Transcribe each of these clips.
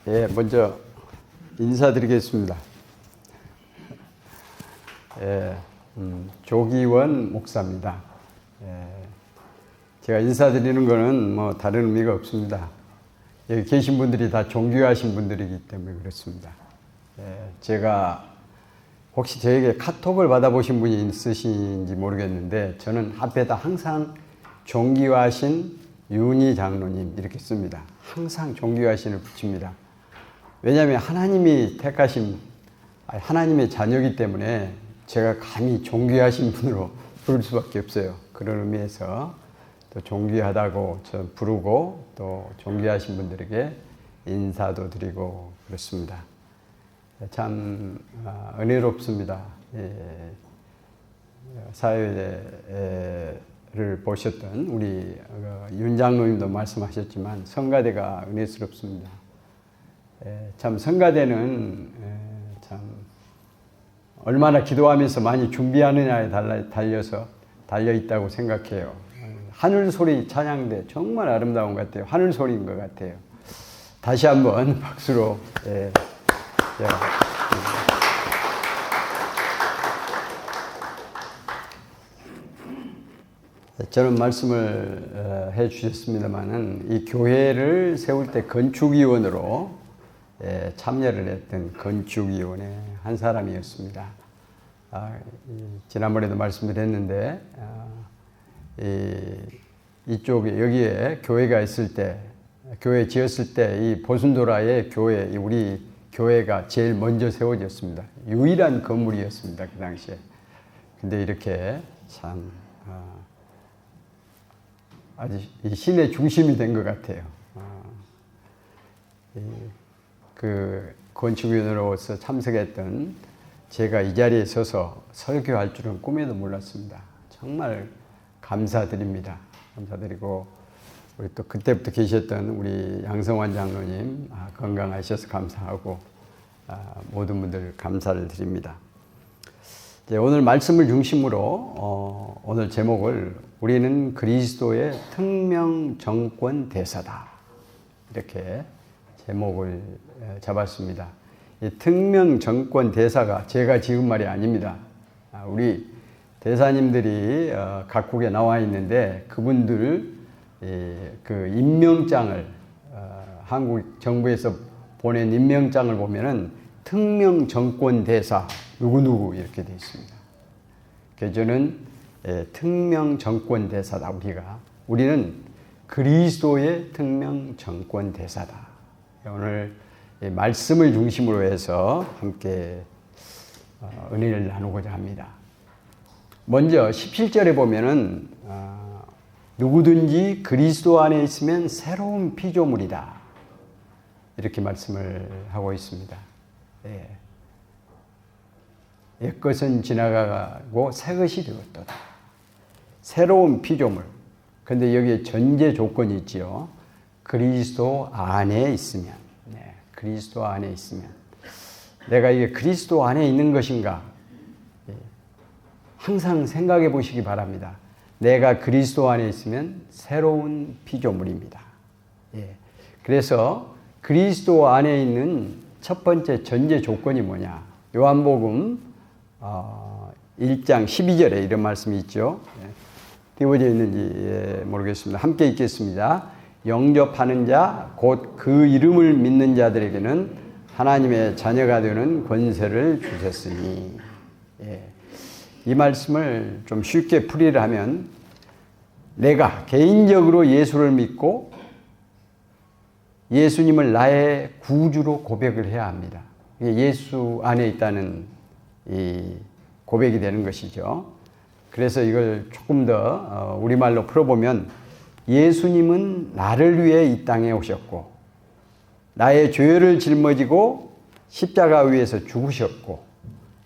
예, 먼저 인사드리겠습니다. 예, 조기원 목사입니다. 예, 제가 인사드리는 거는 뭐 다른 의미가 없습니다. 여기 계신 분들이 다 존귀하신 분들이기 때문에 그렇습니다. 예, 제가 혹시 저에게 카톡을 받아보신 분이 있으신지 모르겠는데 저는 앞에다 항상 존귀하신 윤희 장로님 이렇게 씁니다. 항상 존귀하신을 붙입니다. 왜냐하면 하나님이 택하신 하나님의 자녀이기 때문에 제가 감히 존귀하신 분으로 부를 수밖에 없어요. 그런 의미에서 또 존귀하다고 저 부르고 또 존귀하신 분들에게 인사도 드리고 그렇습니다. 참 은혜롭습니다. 사회를 보셨던 우리 윤 장로님도 말씀하셨지만 성가대가 은혜스럽습니다. 참 성가대는 참 얼마나 기도하면서 많이 준비하느냐에 달려 있다고 생각해요. 하늘소리 찬양대 정말 아름다운 것 같아요. 하늘소리인 것 같아요. 다시 한번 박수로 저는 말씀을 해 주셨습니다만은 이 교회를 세울 때 건축위원으로 참여를 했던 건축위원의 한 사람이었습니다. 지난번에도 말씀드렸는데 이쪽에 여기에 교회가 있을 때 교회 지었을 때 이 보순도라의 교회 우리 교회가 제일 먼저 세워졌습니다. 유일한 건물이었습니다. 그 당시에. 근데 이렇게 참 아주 이 시내 중심이 된 것 같아요. 그 건축위원으로서 참석했던 제가 이 자리에 서서 설교할 줄은 꿈에도 몰랐습니다. 정말 감사드립니다. 감사드리고 우리 또 그때부터 계셨던 우리 양성환 장로님 건강하셔서 감사하고 모든 분들 감사를 드립니다. 오늘 말씀을 중심으로 오늘 제목을 우리는 그리스도의 특명 정권 대사다 이렇게 제목을 잡았습니다. 이 특명 정권 대사가 제가 지은 말이 아닙니다. 우리 대사님들이 각국에 나와 있는데 그분들 그 임명장을 한국 정부에서 보낸 임명장을 보면은 특명 정권 대사 누구누구 이렇게 되어 있습니다. 그래서 저는 특명 정권 대사다. 우리는 그리스도의 특명 정권 대사다. 오늘 말씀을 중심으로 해서 함께 은혜를 나누고자 합니다. 먼저 17절에 보면은 누구든지 그리스도 안에 있으면 새로운 피조물이다. 이렇게 말씀을 하고 있습니다. 옛것은 지나가고 새것이 되었도다. 새로운 피조물. 그런데 여기에 전제 조건이 있지요. 그리스도 안에 있으면. 그리스도 안에 있으면. 내가 이게 그리스도 안에 있는 것인가? 항상 생각해 보시기 바랍니다. 내가 그리스도 안에 있으면 새로운 피조물입니다. 그래서 그리스도 안에 있는 첫 번째 전제 조건이 뭐냐? 요한복음 1장 12절에 이런 말씀이 있죠. 띄워져 있는지 모르겠습니다. 함께 읽겠습니다. 영접하는 자, 곧 그 이름을 믿는 자들에게는 하나님의 자녀가 되는 권세를 주셨으니. 이 말씀을 좀 쉽게 풀이를 하면 내가 개인적으로 예수를 믿고 예수님을 나의 구주로 고백을 해야 합니다. 예수 안에 있다는 이 고백이 되는 것이죠. 그래서 이걸 조금 더 우리말로 풀어보면 예수님은 나를 위해 이 땅에 오셨고 나의 죄를 짊어지고 십자가 위에서 죽으셨고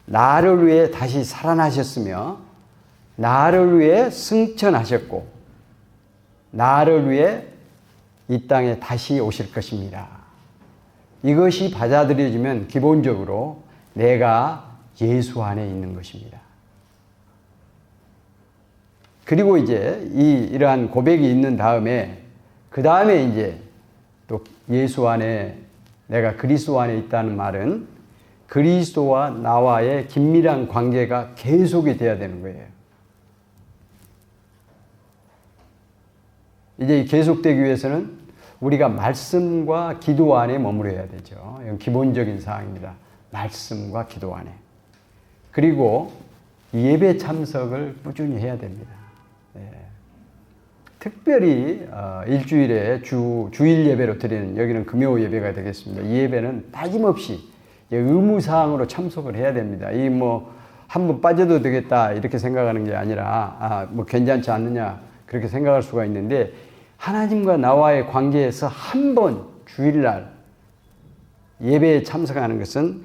나를 위해 다시 살아나셨으며 나를 위해 승천하셨고 나를 위해 이 땅에 다시 오실 것입니다. 이것이 받아들여지면 기본적으로 내가 예수 안에 있는 것입니다. 그리고 이제 이러한 고백이 있는 다음에 그 다음에 이제 또 예수 안에 내가 그리스도 안에 있다는 말은 그리스도와 나와의 긴밀한 관계가 계속이 돼야 되는 거예요. 이제 계속되기 위해서는 우리가 말씀과 기도 안에 머무러야 되죠. 이건 기본적인 사항입니다. 말씀과 기도 안에. 그리고 예배 참석을 꾸준히 해야 됩니다. 특별히 일주일에 주일 예배로 드리는, 여기는 금요 예배가 되겠습니다. 이 예배는 빠짐없이 의무사항으로 참석을 해야 됩니다. 이 한번 빠져도 되겠다 이렇게 생각하는 게 아니라 괜찮지 않느냐 그렇게 생각할 수가 있는데, 하나님과 나와의 관계에서 한 번 주일날 예배에 참석하는 것은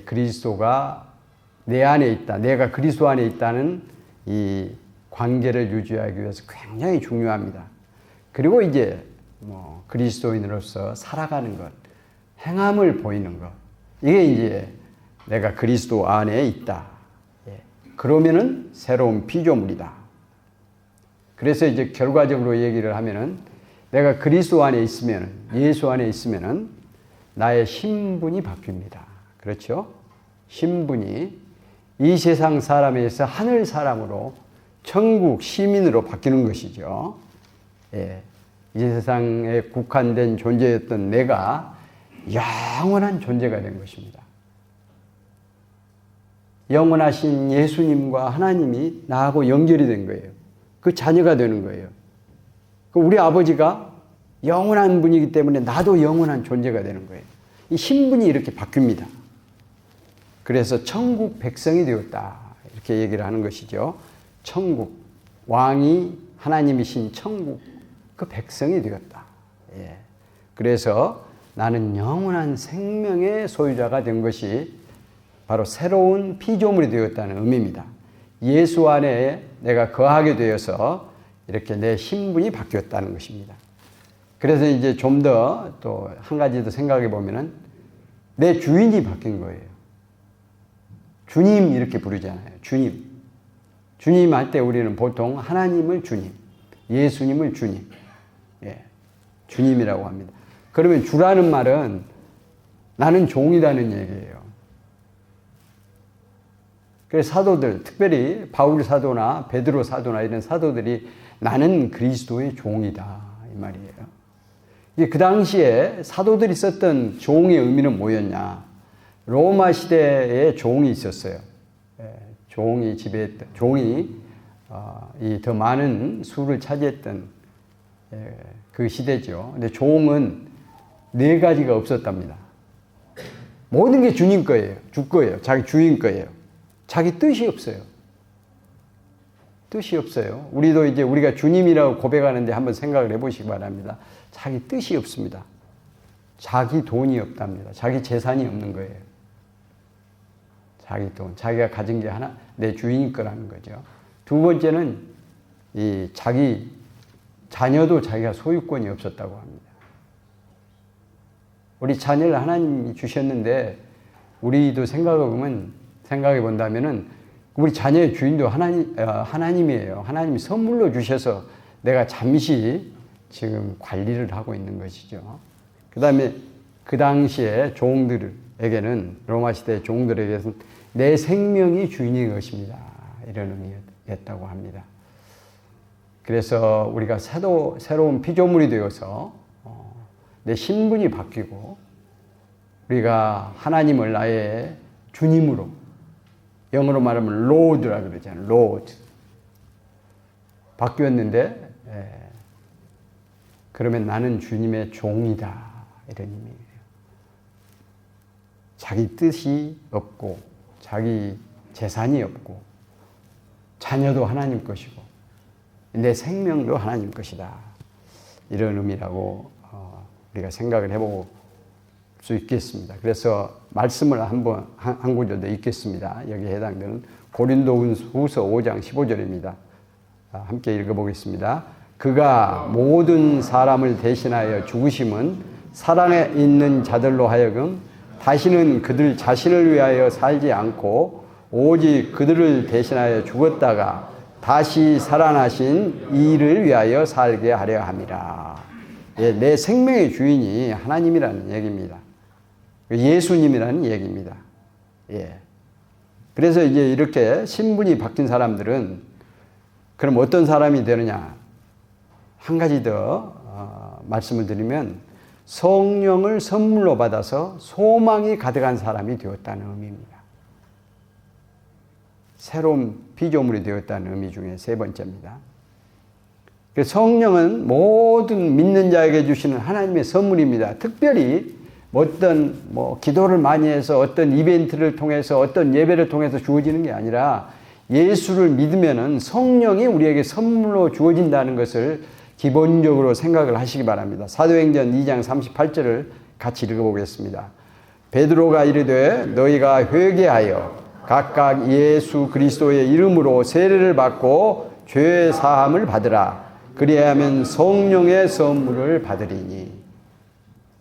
그리스도가 내 안에 있다, 내가 그리스도 안에 있다는 이 관계를 유지하기 위해서 굉장히 중요합니다. 그리고 이제 그리스도인으로서 살아가는 것, 행함을 보이는 것, 이게 이제 내가 그리스도 안에 있다. 그러면은 새로운 피조물이다. 그래서 이제 결과적으로 얘기를 하면은 내가 그리스도 안에 있으면은, 예수 안에 있으면은 나의 신분이 바뀝니다. 그렇죠? 신분이 이 세상 사람에서 하늘 사람으로 천국 시민으로 바뀌는 것이죠. 이 세상에 국한된 존재였던 내가 영원한 존재가 된 것입니다. 영원하신 예수님과 하나님이 나하고 연결이 된 거예요. 그 자녀가 되는 거예요. 우리 아버지가 영원한 분이기 때문에 나도 영원한 존재가 되는 거예요. 이 신분이 이렇게 바뀝니다. 그래서 천국 백성이 되었다, 이렇게 얘기를 하는 것이죠. 천국, 왕이 하나님이신 천국, 그 백성이 되었다. 그래서 나는 영원한 생명의 소유자가 된 것이 바로 새로운 피조물이 되었다는 의미입니다. 예수 안에 내가 거하게 되어서 이렇게 내 신분이 바뀌었다는 것입니다. 그래서 이제 좀 더 또 한 가지 더 생각해 보면은 내 주인이 바뀐 거예요. 주님 이렇게 부르잖아요. 주님. 주님 할 때 우리는 보통 하나님을 주님, 예수님을 주님, 주님이라고 합니다. 그러면 주라는 말은 나는 종이라는 얘기예요. 그래서 사도들, 특별히 바울 사도나 베드로 사도나 이런 사도들이 나는 그리스도의 종이다, 이 말이에요. 그 당시에 사도들이 썼던 종의 의미는 뭐였냐? 로마 시대에 종이 있었어요. 종이 지배했던, 종이 더 많은 수를 차지했던 그 시대죠. 근데 종은 네 가지가 없었답니다. 모든 게 주님 거예요. 주 거예요. 자기 주인 거예요. 자기 뜻이 없어요. 뜻이 없어요. 우리도 이제 우리가 주님이라고 고백하는데 한번 생각을 해보시기 바랍니다. 자기 뜻이 없습니다. 자기 돈이 없답니다. 자기 재산이 없는 거예요. 자기 돈, 자기가 가진 게 하나, 내 주인 거라는 거죠. 두 번째는 이 자기 자녀도 자기가 소유권이 없었다고 합니다. 우리 자녀를 하나님이 주셨는데 우리도 생각해 본다면은 우리 자녀의 주인도 하나님이에요. 하나님이 선물로 주셔서 내가 잠시 지금 관리를 하고 있는 것이죠. 그 다음에 그 당시에 종들에게는, 로마 시대 종들에게는 내 생명이 주인인 것입니다. 이런 의미였다고 합니다. 그래서 우리가 새로운 피조물이 되어서 내 신분이 바뀌고 우리가 하나님을 나의 주님으로, 영어로 말하면 로드라 그러잖아요. 로드. 바뀌었는데 그러면 나는 주님의 종이다, 이런 의미예요. 자기 뜻이 없고 자기 재산이 없고 자녀도 하나님 것이고 내 생명도 하나님 것이다, 이런 의미라고 우리가 생각을 해볼 수 있겠습니다. 그래서 말씀을 한 구절 더 읽겠습니다. 여기에 해당되는 고린도후서 5장 15절입니다. 함께 읽어보겠습니다. 그가 모든 사람을 대신하여 죽으심은 사랑에 있는 자들로 하여금 다시는 그들 자신을 위하여 살지 않고 오직 그들을 대신하여 죽었다가 다시 살아나신 이를 위하여 살게 하려 함이라. 예, 내 생명의 주인이 하나님이라는 얘기입니다. 예수님이라는 얘기입니다. 예. 그래서 이제 이렇게 신분이 바뀐 사람들은 그럼 어떤 사람이 되느냐? 한 가지 더 말씀을 드리면 성령을 선물로 받아서 소망이 가득한 사람이 되었다는 의미입니다. 새로운 피조물이 되었다는 의미 중에 세 번째입니다. 성령은 모든 믿는 자에게 주시는 하나님의 선물입니다. 특별히 어떤 기도를 많이 해서 어떤 이벤트를 통해서 어떤 예배를 통해서 주어지는 게 아니라 예수를 믿으면은 성령이 우리에게 선물로 주어진다는 것을 기본적으로 생각을 하시기 바랍니다. 사도행전 2장 38절을 같이 읽어보겠습니다. 베드로가 이르되 너희가 회개하여 각각 예수 그리스도의 이름으로 세례를 받고 죄 사함을 받으라. 그리하면 성령의 선물을 받으리니.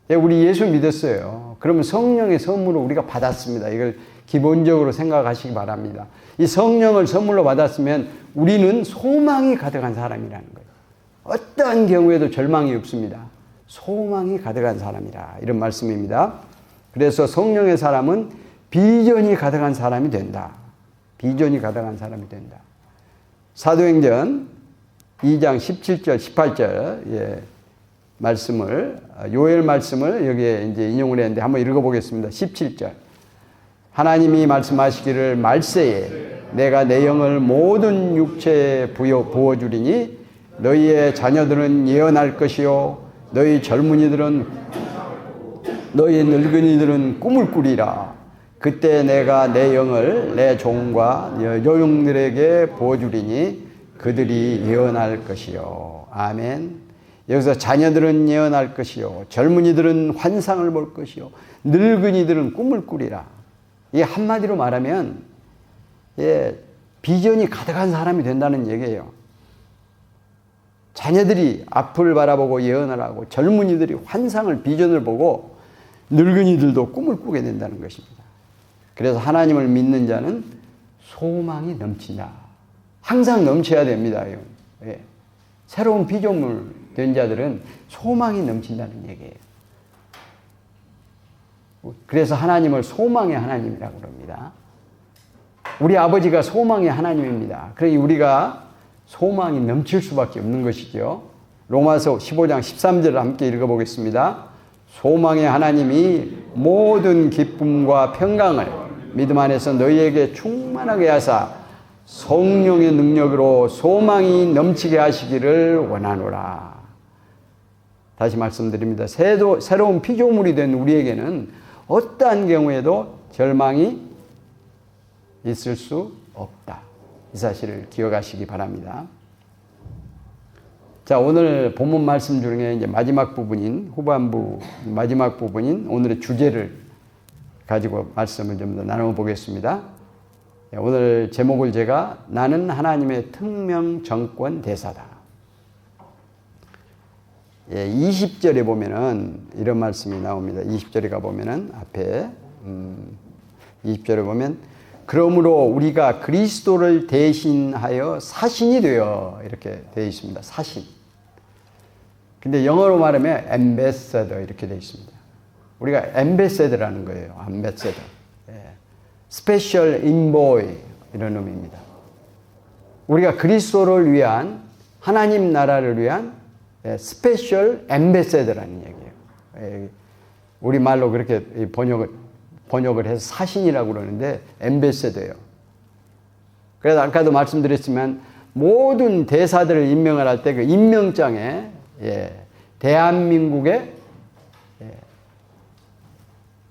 우리 예수 믿었어요. 그러면 성령의 선물을 우리가 받았습니다. 이걸 기본적으로 생각하시기 바랍니다. 이 성령을 선물로 받았으면 우리는 소망이 가득한 사람이라는 거예요. 어떠한 경우에도 절망이 없습니다. 소망이 가득한 사람이라 이런 말씀입니다. 그래서 성령의 사람은 비전이 가득한 사람이 된다. 비전이 가득한 사람이 된다. 사도행전 2장 17절 18절 말씀을 요엘 말씀을 여기에 이제 인용을 했는데 한번 읽어보겠습니다. 17절 하나님이 말씀하시기를 말세에 내가 내 영을 모든 육체에 부어주리니 너희의 자녀들은 예언할 것이요 너희 젊은이들은 너희 늙은이들은 꿈을 꾸리라. 그때 내가 내 영을 내 종과 여종들에게 부어주리니 그들이 예언할 것이요. 아멘. 여기서 자녀들은 예언할 것이요 젊은이들은 환상을 볼 것이요 늙은이들은 꿈을 꾸리라. 이 한마디로 말하면 비전이 가득한 사람이 된다는 얘기예요. 자녀들이 앞을 바라보고 예언을 하고 젊은이들이 환상을 비전을 보고 늙은이들도 꿈을 꾸게 된다는 것입니다. 그래서 하나님을 믿는 자는 소망이 넘친다. 항상 넘쳐야 됩니다. 새로운 피조물 된 자들은 소망이 넘친다는 얘기예요. 그래서 하나님을 소망의 하나님이라고 그럽니다. 우리 아버지가 소망의 하나님입니다. 그러니 우리가 소망이 넘칠 수밖에 없는 것이죠. 로마서 15장 13절을 함께 읽어보겠습니다. 소망의 하나님이 모든 기쁨과 평강을 믿음 안에서 너희에게 충만하게 하사 성령의 능력으로 소망이 넘치게 하시기를 원하노라. 다시 말씀드립니다. 새로운 피조물이 된 우리에게는 어떠한 경우에도 절망이 있을 수 없다. 이 사실을 기억하시기 바랍니다. 자, 오늘 본문 말씀 중에 이제 마지막 부분인 후반부 마지막 부분인 오늘의 주제를 가지고 말씀을 좀 더 나눠 보겠습니다. 오늘 제목을 제가 나는 하나님의 특명 정권 대사다. 20절에 보면은 이런 말씀이 나옵니다. 20절에 가보면은 앞에 20절에 보면 그러므로 우리가 그리스도를 대신하여 사신이 되어 이렇게 되어 있습니다. 사신. 근데 영어로 말하면 ambassador 이렇게 되어 있습니다. 우리가 ambassador라는 거예요. ambassador. 스페셜 인보이 이런 의미입니다. 우리가 그리스도를 위한 하나님 나라를 위한 스페셜 엠베세더라는 얘기예요. 우리말로 그렇게 번역을 해서 사신이라고 그러는데 엠베세더예요. 그래서 아까도 말씀드렸지만 모든 대사들을 임명을 할 때 그 임명장에 대한민국의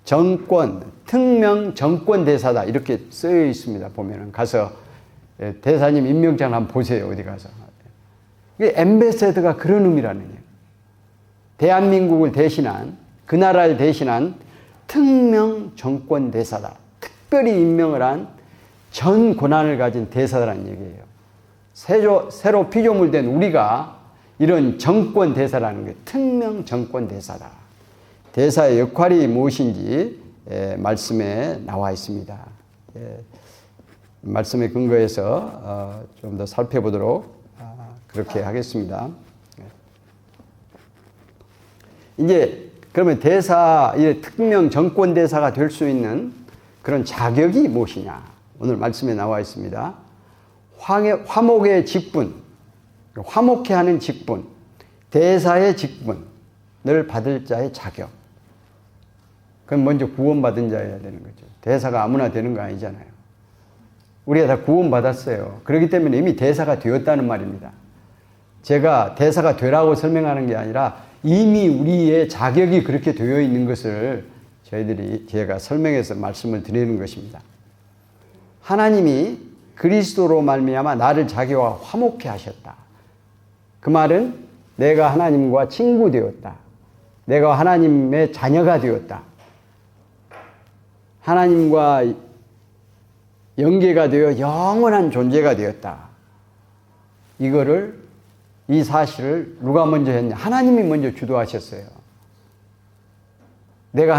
정권, 특명 정권 대사다 이렇게 쓰여 있습니다. 보면은 가서 대사님 임명장 한번 보세요. 어디 가서. 이게 엠베세더가 그런 의미라는 거예요. 대한민국을 대신한 그 나라를 대신한 특명 정권 대사다. 특별히 임명을 한 전 권한을 가진 대사라는 얘기예요. 새로 피조물 된 우리가 이런 정권 대사라는 게 특명 정권 대사다. 대사의 역할이 무엇인지 말씀에 나와 있습니다. 말씀에 근거해서 좀 더 살펴보도록 그렇게 하겠습니다. 이제 그러면 대사, 특명 정권 대사가 될 수 있는 그런 자격이 무엇이냐? 오늘 말씀에 나와 있습니다. 화목의 직분, 화목해 하는 직분, 대사의 직분을 받을 자의 자격. 그건 먼저 구원받은 자여야 되는 거죠. 대사가 아무나 되는 거 아니잖아요. 우리가 다 구원받았어요. 그렇기 때문에 이미 대사가 되었다는 말입니다. 제가 대사가 되라고 설명하는 게 아니라 이미 우리의 자격이 그렇게 되어 있는 것을 제가 설명해서 말씀을 드리는 것입니다. 하나님이 그리스도로 말미암아 나를 자기와 화목해 하셨다. 그 말은 내가 하나님과 친구 되었다. 내가 하나님의 자녀가 되었다. 하나님과 연계가 되어 영원한 존재가 되었다. 이 사실을 누가 먼저 했냐? 하나님이 먼저 주도하셨어요. 내가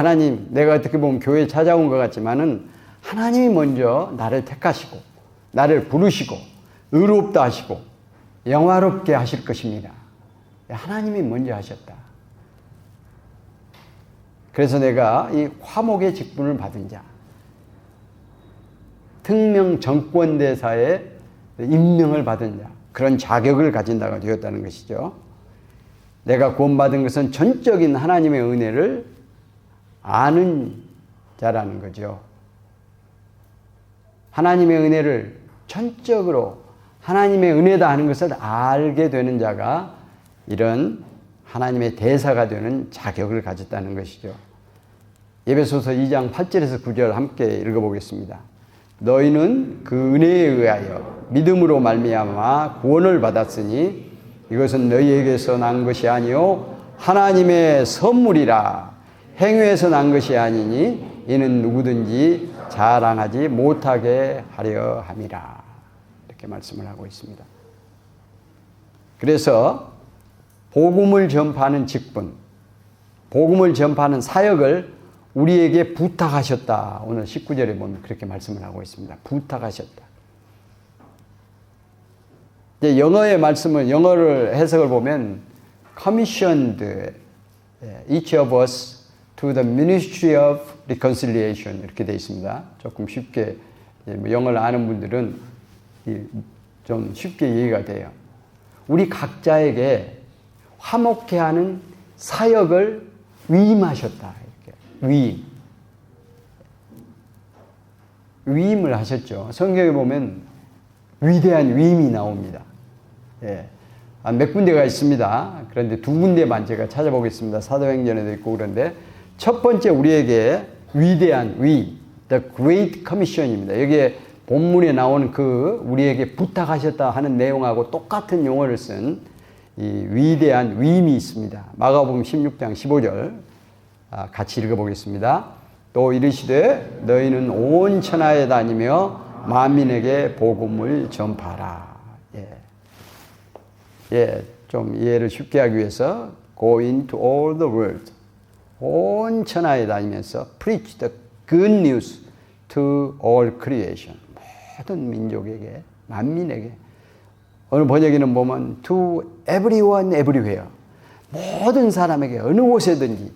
어떻게 보면 교회에 찾아온 것 같지만은 하나님이 먼저 나를 택하시고, 나를 부르시고, 의롭다 하시고, 영화롭게 하실 것입니다. 하나님이 먼저 하셨다. 그래서 내가 이 화목의 직분을 받은 자, 특명 정권대사의 임명을 받은 자, 그런 자격을 가진다가 되었다는 것이죠. 내가 구원받은 것은 전적인 하나님의 은혜를 아는 자라는 거죠. 하나님의 은혜를 전적으로 하나님의 은혜다 하는 것을 알게 되는 자가 이런 하나님의 대사가 되는 자격을 가졌다는 것이죠. 에베소서 2장 8절에서 9절 함께 읽어보겠습니다. 너희는 그 은혜에 의하여 믿음으로 말미암아 구원을 받았으니 이것은 너희에게서 난 것이 아니요 하나님의 선물이라. 행위에서 난 것이 아니니 이는 누구든지 자랑하지 못하게 하려 함이라. 이렇게 말씀을 하고 있습니다. 그래서 복음을 전파하는 직분, 복음을 전파하는 사역을 우리에게 부탁하셨다. 오늘 19절에 보면 그렇게 말씀을 하고 있습니다. 부탁하셨다. 이제 영어를 해석을 보면 commissioned each of us to the ministry of reconciliation 이렇게 되어 있습니다. 조금 쉽게 영어를 아는 분들은 좀 쉽게 이해가 돼요. 우리 각자에게 화목해 하는 사역을 위임하셨다. 이렇게 위임을 하셨죠. 성경에 보면 위대한 위임이 나옵니다. 예. 몇 군데가 있습니다. 그런데 두 군데만 제가 찾아보겠습니다. 사도행전에도 있고 그런데 첫 번째 우리에게 위대한 The Great Commission입니다. 여기에 본문에 나오는 우리에게 부탁하셨다 하는 내용하고 똑같은 용어를 쓴 이 위대한 위임이 있습니다. 마가복음 16장 15절 같이 읽어보겠습니다. 또 이르시되 너희는 온 천하에 다니며 만민에게 복음을 전파하라. 좀 이해를 쉽게 하기 위해서 Go into all the world. 온 천하에 다니면서 Preach the good news to all creation. 모든 민족에게, 만민에게. 어느 번역에는 보면 To everyone, everywhere. 모든 사람에게 어느 곳에든지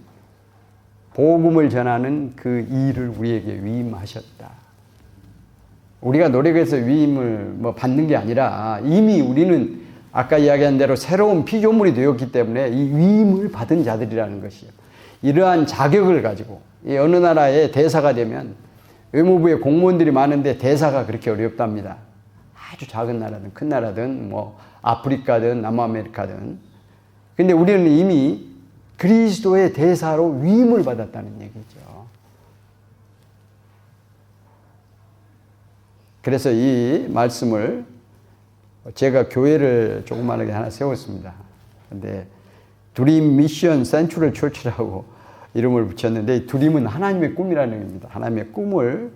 복음을 전하는 그 일을 우리에게 위임하셨다. 우리가 노력해서 위임을 받는 게 아니라 이미 우리는 아까 이야기한 대로 새로운 피조물이 되었기 때문에 이 위임을 받은 자들이라는 것이요. 이러한 자격을 가지고 어느 나라의 대사가 되면 외무부에 공무원들이 많은데 대사가 그렇게 어렵답니다. 아주 작은 나라든 큰 나라든 아프리카든 남아메리카든. 근데 우리는 이미 그리스도의 대사로 위임을 받았다는 얘기죠. 그래서 이 말씀을 제가 교회를 조그마하게 하나 세웠습니다. 근데 드림 미션 센트럴 처치라고 이름을 붙였는데 드림은 하나님의 꿈이라는 의미입니다. 하나님의 꿈을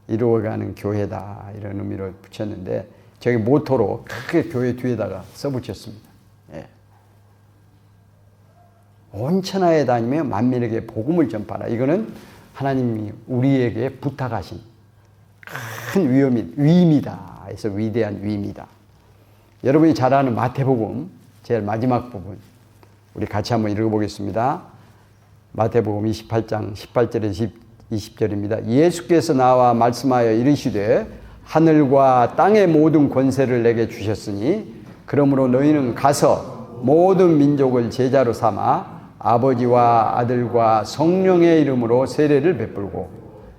이루어가는 교회다 이런 의미로 붙였는데 저기 모토로 크게 교회 뒤에다가 써붙였습니다. 온 천하에 다니며 만민에게 복음을 전파하라. 이거는 하나님이 우리에게 부탁하신 큰 위임이다. 그래서 위대한 위임이다. 여러분이 잘 아는 마태복음 제일 마지막 부분 우리 같이 한번 읽어보겠습니다. 마태복음 28장 18절에서 20절입니다. 예수께서 나와 말씀하여 이르시되 하늘과 땅의 모든 권세를 내게 주셨으니 그러므로 너희는 가서 모든 민족을 제자로 삼아 아버지와 아들과 성령의 이름으로 세례를 베풀고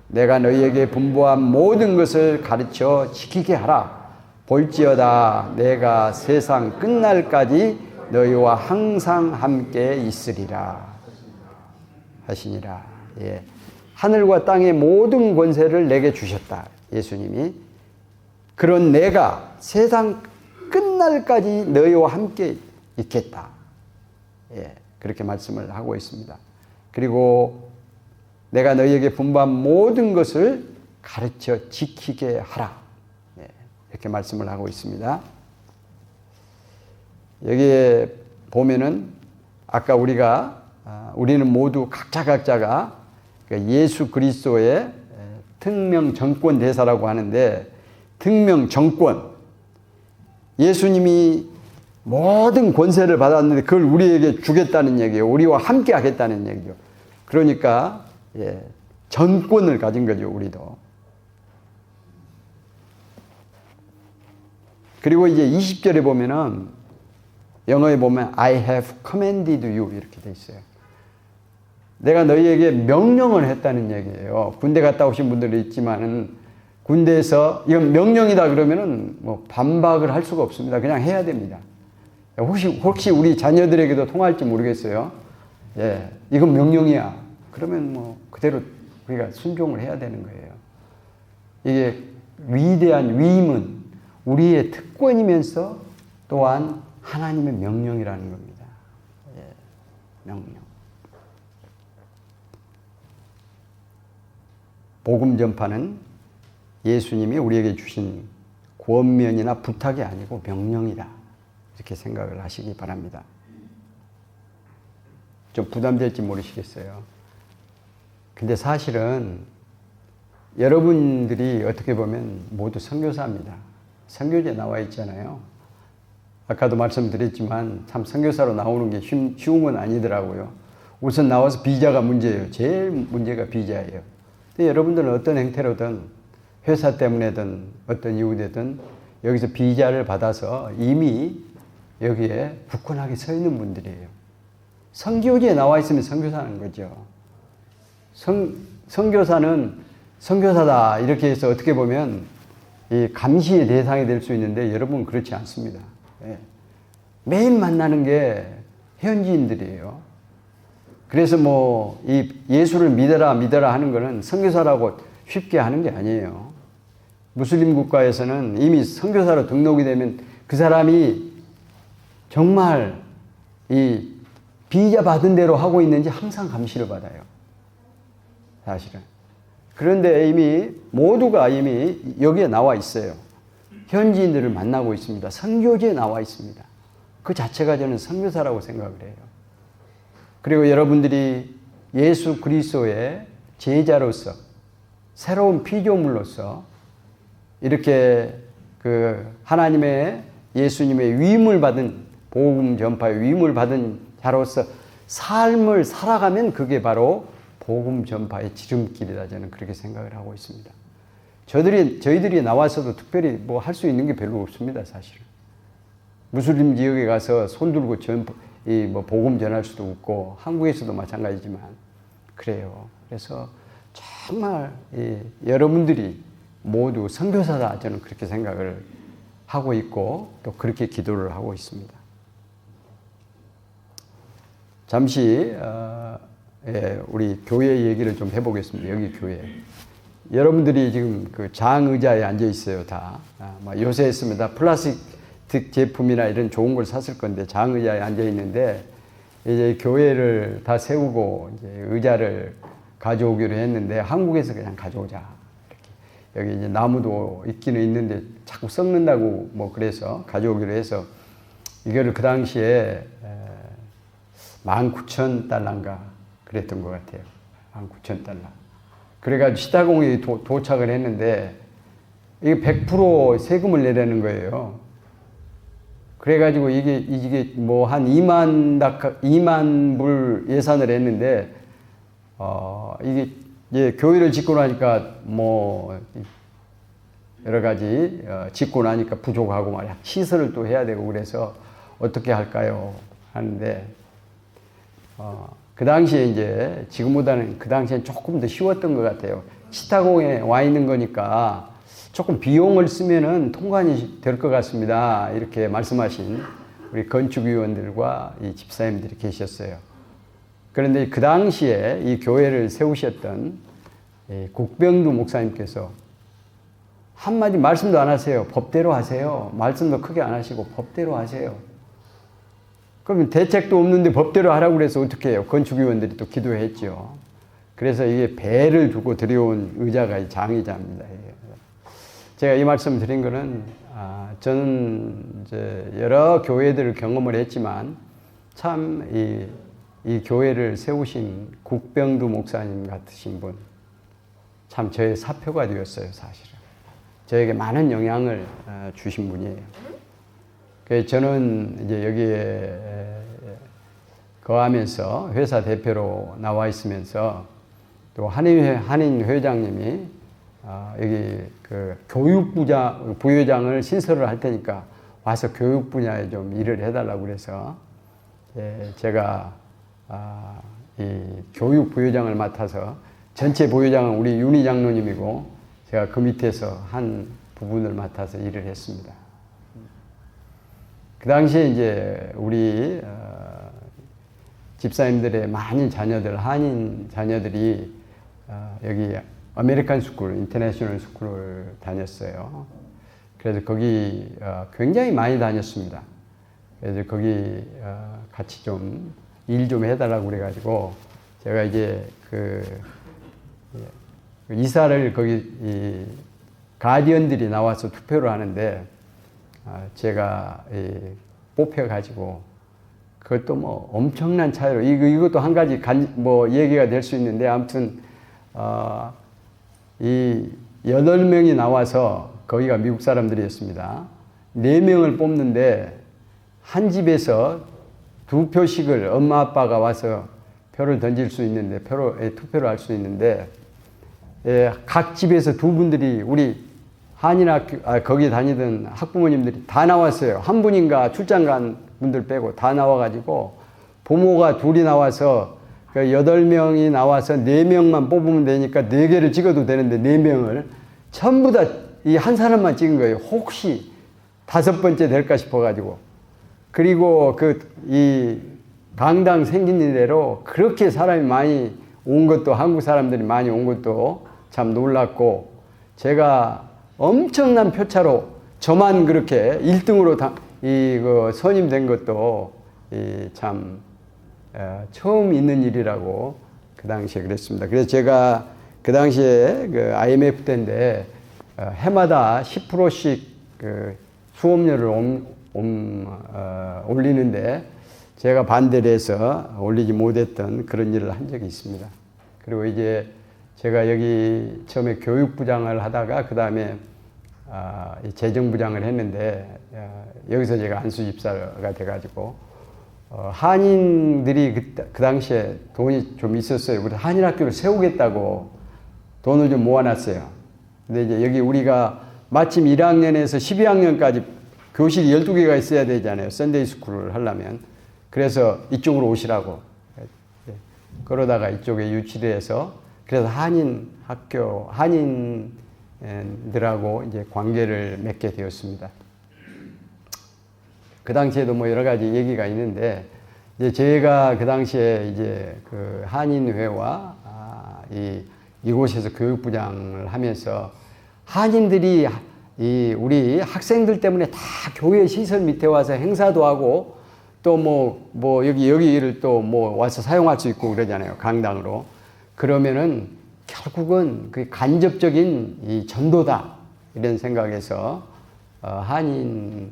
내가 너희에게 분부한 모든 것을 가르쳐 지키게 하라. 볼지어다 내가 세상 끝날까지 너희와 항상 함께 있으리라 하시니라. 예. 하늘과 땅의 모든 권세를 내게 주셨다. 예수님이. 그런 내가 세상 끝날까지 너희와 함께 있겠다. 예. 그렇게 말씀을 하고 있습니다. 그리고 내가 너희에게 분부한 모든 것을 가르쳐 지키게 하라. 예. 이렇게 말씀을 하고 있습니다. 여기에 보면은 아까 우리는 모두 각자가 예수 그리스도의 특명 정권 대사라고 하는데 특명 정권 예수님이 모든 권세를 받았는데 그걸 우리에게 주겠다는 얘기예요. 우리와 함께 하겠다는 얘기죠. 그러니까 전권을 가진 거죠. 우리도. 그리고 이제 20절에 보면은 영어에 보면 I have commanded you 이렇게 돼 있어요. 내가 너희에게 명령을 했다는 얘기예요. 군대 갔다 오신 분들이 있지만은 군대에서 이건 명령이다 그러면은 뭐 반박을 할 수가 없습니다. 그냥 해야 됩니다. 혹시 우리 자녀들에게도 통할지 모르겠어요. 예, 이건 명령이야. 그러면 뭐 그대로 우리가 순종을 해야 되는 거예요. 이게 위대한 위임은 우리의 특권이면서 또한 하나님의 명령이라는 겁니다. 예, 명령. 복음 전파는 예수님이 우리에게 주신 권면이나 부탁이 아니고 명령이다. 이렇게 생각을 하시기 바랍니다. 좀 부담될지 모르시겠어요. 근데 사실은 여러분들이 어떻게 보면 모두 선교사입니다. 선교지에 나와 있잖아요. 아까도 말씀드렸지만 참 선교사로 나오는 게 쉬운 건 아니더라고요. 우선 나와서 비자가 문제예요. 제일 문제가 비자예요. 근데 여러분들은 어떤 행태로든 회사 때문에든 어떤 이유 되든 여기서 비자를 받아서 이미 여기에 굳건하게 서 있는 분들이에요. 선교지에 나와 있으면 선교사는 거죠. 선교사는 선교사다 이렇게 해서 어떻게 보면 이 감시의 대상이 될 수 있는데 여러분은 그렇지 않습니다. 예. 매일 만나는 게 현지인들이에요. 그래서 뭐 이 예수를 믿어라 하는 거는 선교사라고 쉽게 하는 게 아니에요. 무슬림 국가에서는 이미 선교사로 등록이 되면 그 사람이 정말 이 비자 받은 대로 하고 있는지 항상 감시를 받아요. 사실은. 그런데 모두가 이미 여기에 나와 있어요. 현지인들을 만나고 있습니다. 선교지에 나와 있습니다. 그 자체가 저는 선교사라고 생각을 해요. 그리고 여러분들이 예수 그리스도의 제자로서 새로운 피조물로서 이렇게 그 하나님의 예수님의 위임을 받은 복음 전파의 위임을 받은 자로서 삶을 살아가면 그게 바로 복음 전파의 지름길이다. 저는 그렇게 생각을 하고 있습니다. 저희들이 나와서도 특별히 뭐 할 수 있는 게 별로 없습니다. 사실은. 무슬림 지역에 가서 손 들고 복음 전할 수도 없고 한국에서도 마찬가지지만 그래요. 그래서 정말 여러분들이 모두 선교사다. 저는 그렇게 생각을 하고 있고 또 그렇게 기도를 하고 있습니다. 잠시 우리 교회 얘기를 좀 해보겠습니다. 여기 교회. 여러분들이 지금 그 장의자에 앉아 있어요. 다. 요새 했으면 다 플라스틱 제품이나 이런 좋은 걸 샀을 건데 장의자에 앉아 있는데 이제 교회를 다 세우고 이제 의자를 가져오기로 했는데 한국에서 그냥 가져오자. 이렇게. 여기 이제 나무도 있기는 있는데 자꾸 썩는다고 뭐 그래서 가져오기로 해서 이거를 그 당시에 19,000달러인가 그랬던 것 같아요. 19,000달러. 그래가지고 시타공에 도착을 했는데 이게 100% 세금을 내라는 거예요. 그래가지고 이게 뭐 한 2만 불 예산을 했는데 이게 이제 교회를 짓고 나니까 뭐 여러 가지 짓고 나니까 부족하고 말이야. 시설을 또 해야 되고 그래서 어떻게 할까요? 하는데 그 당시에 이제 지금보다는 그 당시엔 조금 더 쉬웠던 것 같아요. 시타공에 와 있는 거니까 조금 비용을 쓰면은 통관이 될 것 같습니다. 이렇게 말씀하신 우리 건축위원들과 이 집사님들이 계셨어요. 그런데 그 당시에 이 교회를 세우셨던 국병두 목사님께서 한마디 말씀도 안 하세요. 법대로 하세요. 말씀도 크게 안 하시고 법대로 하세요. 그러면 대책도 없는데 법대로 하라고 그래서 어떻게 해요? 건축위원들이 또 기도했죠. 그래서 이게 배를 두고 들여온 의자가 장의자입니다. 제가 이 말씀 드린 거는 저는 이제 여러 교회들을 경험을 했지만 참 이 교회를 세우신 국병두 목사님 같으신 분 참 저의 사표가 되었어요. 사실은 저에게 많은 영향을 주신 분이에요. 그래서 저는 이제 여기에 거하면서 회사 대표로 나와 있으면서 또 한인 회장님이 여기 그 부회장을 신설을 할 테니까 와서 교육 분야에 좀 일을 해달라고 그래서 제가 이 교육 부회장을 맡아서 전체 부회장은 우리 윤희 장로님이고 제가 그 밑에서 한 부분을 맡아서 일을 했습니다. 그 당시에 이제 우리 집사님들의 많은 자녀들, 한인 자녀들이 여기 아메리칸 스쿨, 인터내셔널 스쿨을 다녔어요. 그래서 거기 굉장히 많이 다녔습니다. 그래서 거기 같이 좀 일 좀 해달라고 그래가지고 제가 이제 이사를 거기 가디언들이 나와서 투표를 하는데 제가 뽑혀가지고 그것도 뭐 엄청난 차이로 이것도 한 가지 뭐 얘기가 될 수 있는데 아무튼 이 8명이 나와서 거기가 미국 사람들이었습니다. 4명을 뽑는데 한 집에서 2표씩을 엄마 아빠가 와서 표를 던질 수 있는데 투표를 할 수 있는데 각 집에서 2분들이 우리 한인학교 거기 다니던 학부모님들이 다 나왔어요. 한 분인가 출장 간 분들 빼고 다 나와가지고 부모가 2이 나와서 8명이 나와서 4명만 뽑으면 되니까 4개를 찍어도 되는데 4명을 전부 다 이 한 사람만 찍은 거예요. 혹시 5번째 될까 싶어가지고. 그리고 이 강당 생긴 일대로 그렇게 사람이 많이 온 것도 한국 사람들이 많이 온 것도 참 놀랐고 제가 엄청난 표차로 저만 그렇게 1등으로 선임된 것도 참 처음 있는 일이라고 그 당시에 그랬습니다. 그래서 제가 그 당시에 IMF 때인데 해마다 10%씩 수업료를 올리는데 제가 반대를 해서 올리지 못했던 그런 일을 한 적이 있습니다. 그리고 이제 제가 여기 처음에 교육부장을 하다가 그 다음에 재정부장을 했는데 여기서 제가 안수집사가 돼가지고 한인들이 그 당시에 돈이 좀 있었어요. 그래서 한인학교를 세우겠다고 돈을 좀 모아놨어요. 근데 이제 여기 우리가 마침 1학년에서 12학년까지 교실이 12개가 있어야 되잖아요. 썬데이 스쿨을 하려면. 그래서 이쪽으로 오시라고. 그러다가 이쪽에 유치를 해서 그래서 한인 학교, 한인들하고 이제 관계를 맺게 되었습니다. 그 당시에도 뭐 여러 가지 얘기가 있는데, 이제 제가 그 당시에 이제 그 한인회와 이곳에서 교육부장을 하면서 한인들이 우리 학생들 때문에 다 교회 시설 밑에 와서 행사도 하고 또 뭐 여기를 또 뭐 와서 사용할 수 있고 그러잖아요. 강당으로. 그러면은 결국은 그 간접적인 이 전도다. 이런 생각에서 한인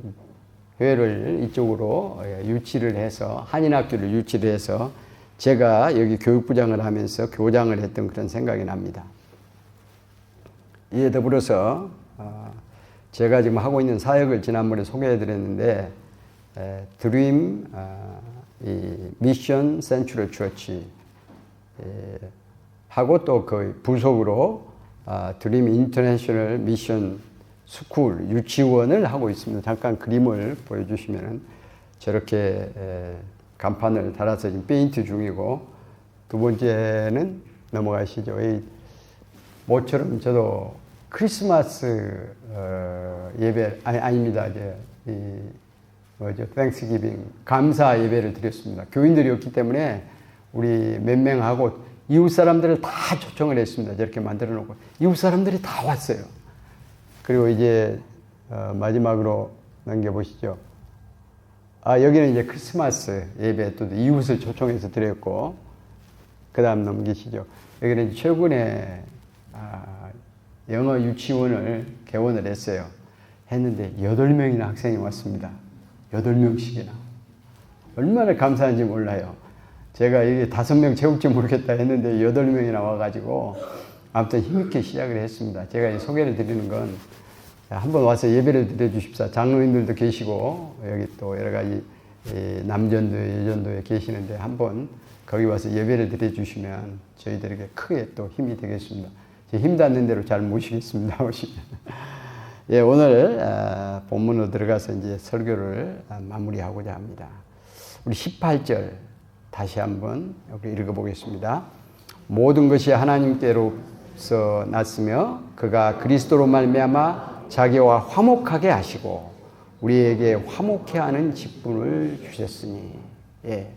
회를 이쪽으로 유치를 해서 한인학교를 유치를 해서 제가 여기 교육부장을 하면서 교장을 했던 그런 생각이 납니다. 이에 더불어서 제가 지금 하고 있는 사역을 지난번에 소개해 드렸는데 드림 이 미션 센츄럴 처치 하고 또 그 부속으로 드림 인터내셔널 미션 스쿨 유치원을 하고 있습니다. 잠깐 그림을 보여주시면 저렇게 간판을 달아서 지금 페인트 중이고, 두 번째는 넘어가시죠. 이 모처럼 저도 크리스마스 예배 아닙니다. 이제 뭐죠? 땡스기빙 감사 예배를 드렸습니다. 교인들이 없기 때문에 우리 몇 명하고 이웃 사람들을 다 초청을 했습니다. 저렇게 만들어 놓고 이웃 사람들이 다 왔어요. 그리고 이제 마지막으로 넘겨보시죠. 여기는 이제 크리스마스 예배 또 이웃을 초청해서 드렸고, 그 다음 넘기시죠. 여기는 최근에 영어 유치원을 개원을 했어요. 했는데 8명이나 학생이 왔습니다. 8명씩이나. 얼마나 감사한지 몰라요. 제가 이게 5명 채울지 모르겠다 했는데 8명이나 와가지고 아무튼 힘있게 시작을 했습니다. 제가 소개를 드리는 건 한번 와서 예배를 드려주십사. 장로님들도 계시고 여기 또 여러 가지 남전도 여전도에 계시는데 한번 거기 와서 예배를 드려주시면 저희들에게 크게 또 힘이 되겠습니다. 제 힘 닿는 대로 잘 모시겠습니다. 오시면. 예, 오늘 본문으로 들어가서 이제 설교를 마무리하고자 합니다. 우리 18절 다시 한번 여기 읽어보겠습니다. 모든 것이 하나님께로서 났으며 그가 그리스도로 말미암아 자기와 화목하게 하시고 우리에게 화목해 하는 직분을 주셨으니. 예.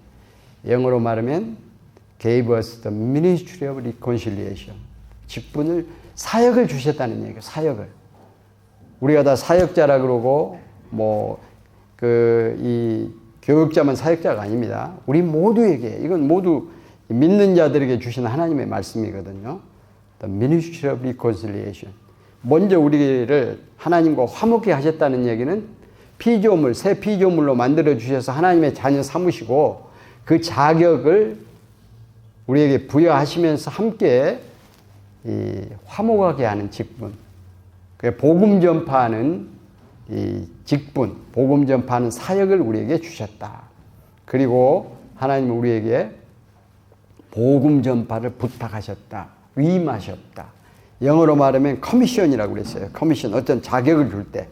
영어로 말하면 gave us the ministry of reconciliation. 직분을, 사역을 주셨다는 얘기예요. 사역을. 우리가 다 사역자라 그러고 이 교육자만 사역자가 아닙니다. 우리 모두에게, 이건 모두 믿는 자들에게 주신 하나님의 말씀이거든요. The ministry of reconciliation. 먼저 우리를 하나님과 화목케 하셨다는 얘기는 피조물, 새 피조물로 만들어 주셔서 하나님의 자녀 삼으시고 그 자격을 우리에게 부여하시면서 함께 화목하게 하는 직분, 복음 전파하는 이 직분, 복음 전파하는 사역을 우리에게 주셨다. 그리고 하나님은 우리에게 복음 전파를 부탁하셨다. 위임하셨다. 영어로 말하면 커미션이라고 그랬어요. 커미션, 어떤 자격을 줄 때.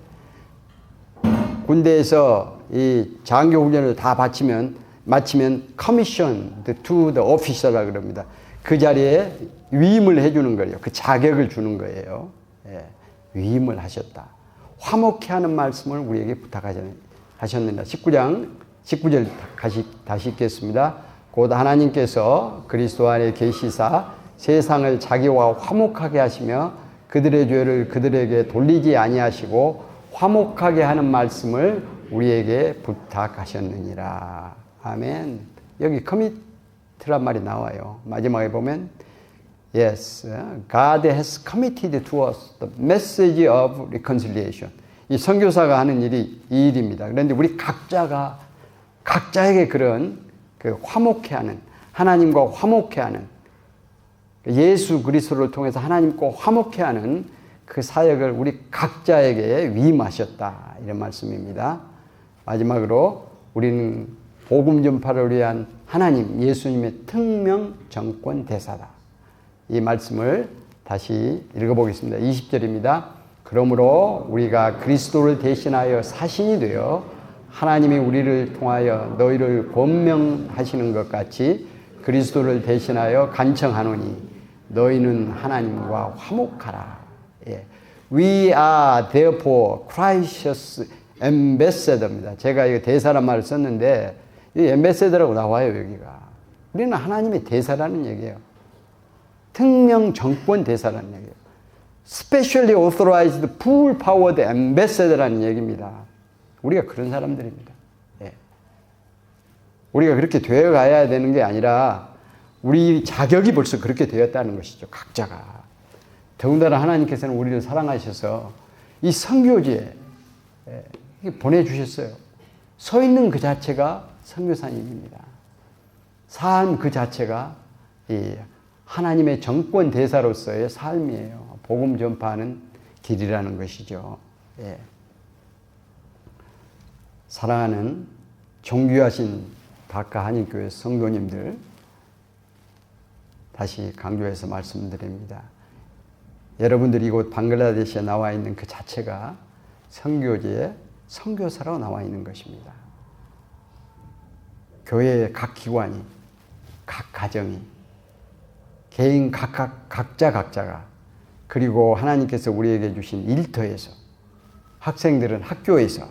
군대에서 이 장교 훈련을 다 마치면 commissioned to the officer라고 그럽니다. 그 자리에 위임을 해주는 거예요. 그 자격을 주는 거예요. 예, 위임을 하셨다. 화목케 하는 말씀을 우리에게 부탁하셨느니라. 19절 다시 읽겠습니다. 곧 하나님께서 그리스도 안에 계시사 세상을 자기와 화목하게 하시며 그들의 죄를 그들에게 돌리지 아니하시고 화목하게 하는 말씀을 우리에게 부탁하셨느니라. 아멘. 여기 commit란 말이 나와요. 마지막에 보면 Yes, God has committed to us the message of reconciliation. 이 선교사가 하는 일이 이 일입니다. 그런데 우리 각자에게 그런 그 화목케 하는, 하나님과 화목케 하는, 예수 그리스도를 통해서 하나님과 화목케 하는 그 사역을 우리 각자에게 위임하셨다. 이런 말씀입니다. 마지막으로 우리는 복음 전파를 위한 하나님, 예수님의 특명 정권 대사다. 이 말씀을 다시 읽어보겠습니다. 20절입니다. 그러므로 우리가 그리스도를 대신하여 사신이 되어 하나님이 우리를 통하여 너희를 권명하시는 것 같이 그리스도를 대신하여 간청하노니 너희는 하나님과 화목하라. 예. We are therefore Christ's ambassador입니다. 제가 이거 대사란 말을 썼는데 이 ambassador라고 나와요. 여기가. 우리는 하나님의 대사라는 얘기예요. 특명 정권 대사라는 얘기예요. Specially authorized full powered ambassador라는 얘기입니다. 우리가 그런 사람들입니다. 예. 우리가 그렇게 되어 가야 되는 게 아니라 우리 자격이 벌써 그렇게 되었다는 것이죠. 각자가. 더군다나 하나님께서는 우리를 사랑하셔서 이 선교지에 보내주셨어요. 서 있는 그 자체가 선교사님입니다. 삶 그 자체가 이 하나님의 정권 대사로서의 삶이에요. 복음 전파하는 길이라는 것이죠. 예. 사랑하는 존귀하신 박하 한인교회 성도님들, 다시 강조해서 말씀드립니다. 여러분들이 이곳 방글라데시에 나와 있는 그 자체가 선교지에 선교사로 나와 있는 것입니다. 교회의 각 기관이, 각 가정이, 개인 각자가, 그리고 하나님께서 우리에게 주신 일터에서, 학생들은 학교에서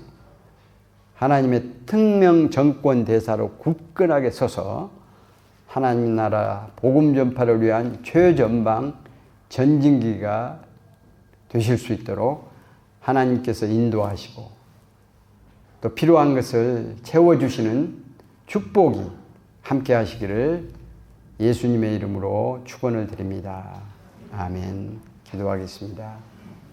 하나님의 특명 정권 대사로 굳건하게 서서 하나님 나라 복음 전파를 위한 최전방 전진기가 되실 수 있도록 하나님께서 인도하시고 또 필요한 것을 채워주시는 축복이 함께 하시기를 예수님의 이름으로 축원을 드립니다. 아멘. 기도하겠습니다.